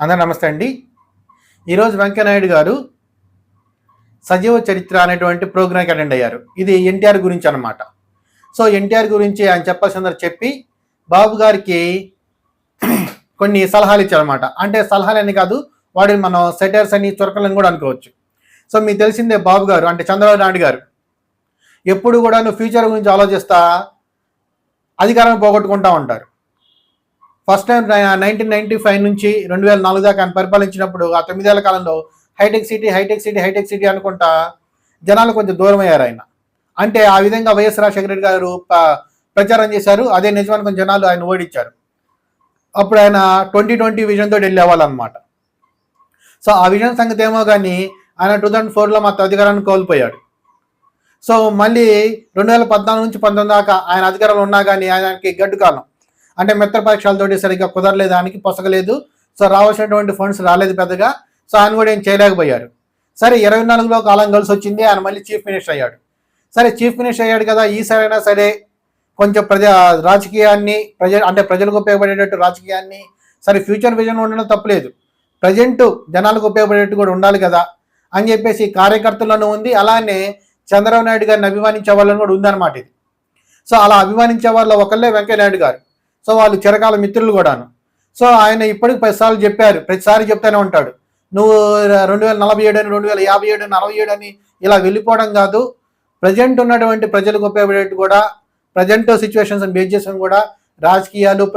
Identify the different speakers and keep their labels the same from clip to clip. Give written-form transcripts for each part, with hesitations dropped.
Speaker 1: అందరూ నమస్తే అండి. ఈరోజు వెంకయ్యనాయుడు గారు సజీవ చరిత్ర అనేటువంటి ప్రోగ్రామ్కి అటెండ్ అయ్యారు. ఇది ఎన్టీఆర్ గురించి అనమాట. సో ఎన్టీఆర్ గురించి ఆయన చెప్పాల్సిందని చెప్పి బాబు గారికి కొన్ని సలహాలు ఇచ్చారనమాట. అంటే సలహాలని కాదు, వాడిని మనం సెటర్స్ అని చురకలని కూడా అనుకోవచ్చు. సో మీకు తెలిసిందే, బాబు గారు అంటే చంద్రబాబు నాయుడు గారు ఎప్పుడు కూడా ఫ్యూచర్ గురించి ఆలోచిస్తా అధికారాన్ని పోగొట్టుకుంటా ఉంటారు. ఫస్ట్ టైం 1995 నుంచి 2004 దాకా ఆయన పరిపాలించినప్పుడు ఆ 9 ఏళ్ల కాలంలో హైటెక్ సిటీ అనుకుంటా జనాలు కొంచెం దూరం అయ్యారు ఆయన. అంటే ఆ విధంగా వైఎస్ రాజశేఖర రెడ్డి గారు ప్రచారం చేశారు. అదే నిజానికి కొంచెం జనాలు ఆయన ఓడించారు. అప్పుడు ఆయన 2020 విజన్తో వెళ్ళేవాళ్ళు అనమాట. సో ఆ విజన్ సంగతి ఏమో కానీ ఆయన 2004లో మొత్తం అధికారాన్ని కోల్పోయాడు. సో మళ్ళీ 2014 నుంచి 19 దాకా ఆయన అధికారంలో ఉన్నా కానీ ఆయనకి గడ్డు కాలం, అంటే మిత్ర పరీక్షలతోటి సరిగ్గా కుదరలేదు, దానికి పొసగలేదు. సో రావాల్సినటువంటి ఫండ్స్ రాలేదు పెద్దగా. సో ఆయన కూడా ఏం చేయలేకపోయారు. సరే 24లో కాలం కలిసి వచ్చింది, ఆయన మళ్ళీ చీఫ్ మినిస్టర్ అయ్యాడు. సరే చీఫ్ మినిస్టర్ అయ్యాడు కదా, ఈసారైనా సరే కొంచెం రాజకీయాన్ని ప్రజలకు ఉపయోగపడేటట్టు రాజకీయాన్ని, సరే ఫ్యూచర్ విజన్ ఉండడం తప్పలేదు, ప్రజెంట్ జనాలకు ఉపయోగపడేట్టు కూడా ఉండాలి కదా అని చెప్పేసి కార్యకర్తలను ఉంది. అలానే చంద్రబాబు నాయుడు గారిని అభిమానించే వాళ్ళని కూడా ఉందన్నమాట ఇది. సో అలా అభిమానించే వాళ్ళ ఒకళ్ళే వెంకయ్యనాయుడు గారు. సో వాళ్ళు చిరకాల మిత్రులు కూడాను. సో ఆయన ఇప్పటికి 10 సార్లు చెప్పారు, ప్రతిసారి చెప్తూనే ఉంటాడు, నువ్వు 2047 అని 2057 47 అని ఇలా వెళ్ళిపోవడం కాదు, ప్రజెంట్ ఉన్నటువంటి ప్రజలకు ఉపయోగపడేట్టు కూడా ప్రజెంట్ సిచ్యువేషన్స్ బేస్ చేసుకుని కూడా రాజకీయాలు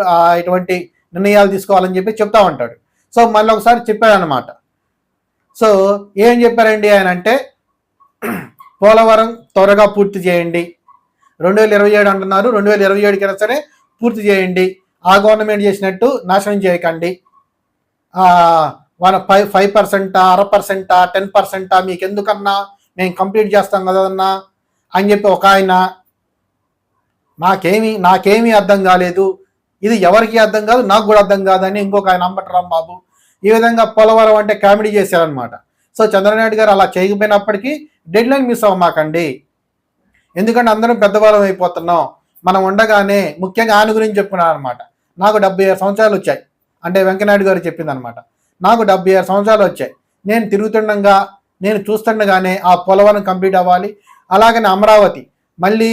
Speaker 1: ఇటువంటి నిర్ణయాలు తీసుకోవాలని చెప్పి చెప్తా ఉంటాడు. సో మళ్ళీ ఒకసారి చెప్పారనమాట. సో ఏం చెప్పారండి ఆయన అంటే, పోలవరం త్వరగా పూర్తి చేయండి, 2027 అంటున్నారు, 2027 కైనా సరే పూర్తి చేయండి, ఆ గవర్నమెంట్ చేసినట్టు నాశనం చేయకండి, 5%, 0.5%, 10% మీకు ఎందుకన్నా మేము కంప్లీట్ చేస్తాం కదన్నా అని చెప్పి ఒక ఆయన, నాకేమీ అర్థం కాలేదు, ఇది ఎవరికి అర్థం కాదు, నాకు కూడా అర్థం కాదని ఇంకొక ఆయన అంబటరాం బాబు ఈ విధంగా పోలవరం అంటే కామెడీ చేశారనమాట. సో చంద్రనాయుడు గారు అలా చేయకపోయినప్పటికీ డెడ్ లైన్ మిస్ అవ్వమాకండి, ఎందుకంటే అందరం పెద్దవాళ్ళం అయిపోతున్నాం, మనం ఉండగానే. ముఖ్యంగా ఆయన గురించి చెప్పుకున్నాను అనమాట. నాకు 76 సంవత్సరాలు వచ్చాయి, అంటే వెంకయ్యనాయుడు గారు చెప్పింది అనమాట. నాకు 76 సంవత్సరాలు వచ్చాయి, నేను తిరుగుతుండగా నేను చూస్తుండగానే ఆ పోలవరం కంప్లీట్ అవ్వాలి, అలాగనే అమరావతి మళ్ళీ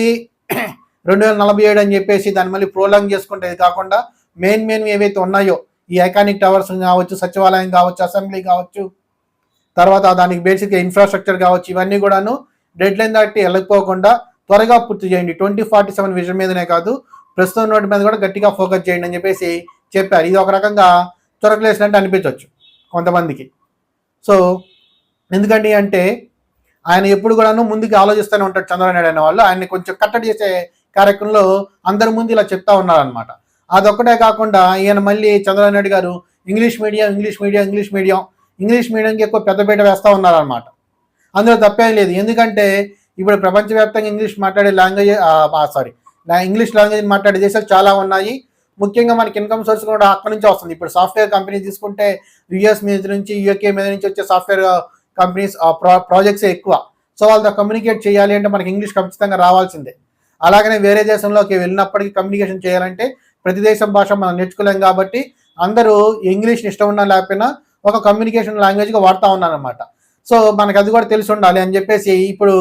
Speaker 1: 2047 అని చెప్పేసి దాన్ని మళ్ళీ ప్రోలాంగ్ చేసుకుంటే కాకుండా మెయిన్ ఏవైతే ఉన్నాయో ఈ ఐకానిక్ టవర్స్ కావచ్చు, సచివాలయం కావచ్చు, అసెంబ్లీ కావచ్చు, తర్వాత దానికి బేసిక్ ఇన్ఫ్రాస్ట్రక్చర్ కావచ్చు, ఇవన్నీ కూడాను డెడ్ లైన్ దాటి వెళ్ళకపోకుండా త్వరగా పూర్తి చేయండి. 2047 విజన్ మీదనే కాదు, ప్రస్తుతం నోటి మీద కూడా గట్టిగా ఫోకస్ చేయండి అని చెప్పేసి చెప్పారు. ఇది ఒక రకంగా త్వరకలేసినట్టు అనిపించవచ్చు కొంతమందికి. సో ఎందుకండి అంటే ఆయన ఎప్పుడు కూడాను ముందుకు ఆలోచిస్తూనే ఉంటాడు చంద్రబాబు నాయుడు అనే వాళ్ళు. ఆయన్ని కొంచెం కట్టడి చేసే కార్యక్రమంలో అందరి ముందు ఇలా చెప్తా ఉన్నారనమాట. అదొక్కటే కాకుండా ఈయన మళ్ళీ చంద్రబాబు నాయుడు గారు ఇంగ్లీష్ మీడియంకి ఎక్కువ పెద్దపీట వేస్తూ ఉన్నారనమాట. అందులో తప్పేం లేదు, ఎందుకంటే ఇప్పుడు ప్రపంచవ్యాప్తంగా ఇంగ్లీష్ లాంగ్వేజ్ మాట్లాడే దేశాలు చాలా ఉన్నాయి. ముఖ్యంగా మనకి ఇన్కమ్ సోర్స్ కూడా అక్కడి నుంచి వస్తుంది. ఇప్పుడు సాఫ్ట్వేర్ కంపెనీ తీసుకుంటే యుఎస్ మీద నుంచి, యూకే మీద నుంచి వచ్చే సాఫ్ట్వేర్ కంపెనీస్ ప్రాజెక్ట్సే ఎక్కువ. సో వాళ్ళతో కమ్యూనికేట్ చేయాలి అంటే మనకి ఇంగ్లీష్ ఖచ్చితంగా రావాల్సిందే. అలాగనే వేరే దేశంలోకి వెళ్ళినప్పటికీ కమ్యూనికేషన్ చేయాలంటే ప్రతి దేశం భాష మనం నేర్చుకోలేం కాబట్టి అందరూ ఇంగ్లీష్ని ఇష్టం ఉన్నా లేకపోయినా ఒక కమ్యూనికేషన్ లాంగ్వేజ్గా వాడుతూ ఉన్నారనమాట. సో మనకు అది కూడా తెలిసి ఉండాలి అని చెప్పేసి ఇప్పుడు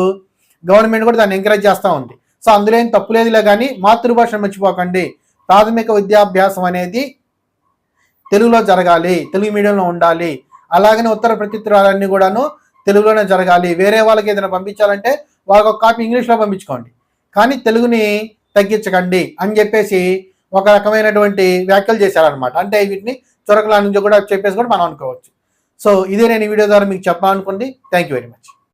Speaker 1: గవర్నమెంట్ కూడా దాన్ని ఎంకరేజ్ చేస్తూ ఉంది. సో అందులో ఏం తప్పులేదులే, కానీ మాతృభాషను మర్చిపోకండి, ప్రాథమిక విద్యాభ్యాసం అనేది తెలుగులో జరగాలి, తెలుగు మీడియంలో ఉండాలి, అలాగనే ఉత్తర ప్రత్యుత్తరాలన్నీ కూడాను తెలుగులోనే జరగాలి. వేరే వాళ్ళకి ఏదైనా పంపించాలంటే వాళ్ళకి ఒక కాపీ ఇంగ్లీష్లో పంపించుకోండి, కానీ తెలుగుని తగ్గించకండి అని చెప్పేసి ఒక రకమైనటువంటి వ్యాఖ్యలు చేశారనమాట. అంటే వీటిని చురకలా నుంచి కూడా చెప్పేసి కూడా మనం అనుకోవచ్చు. సో ఇదే నేను ఈ వీడియో ద్వారా మీకు చెప్పాలనుకుంది. Thank you very much.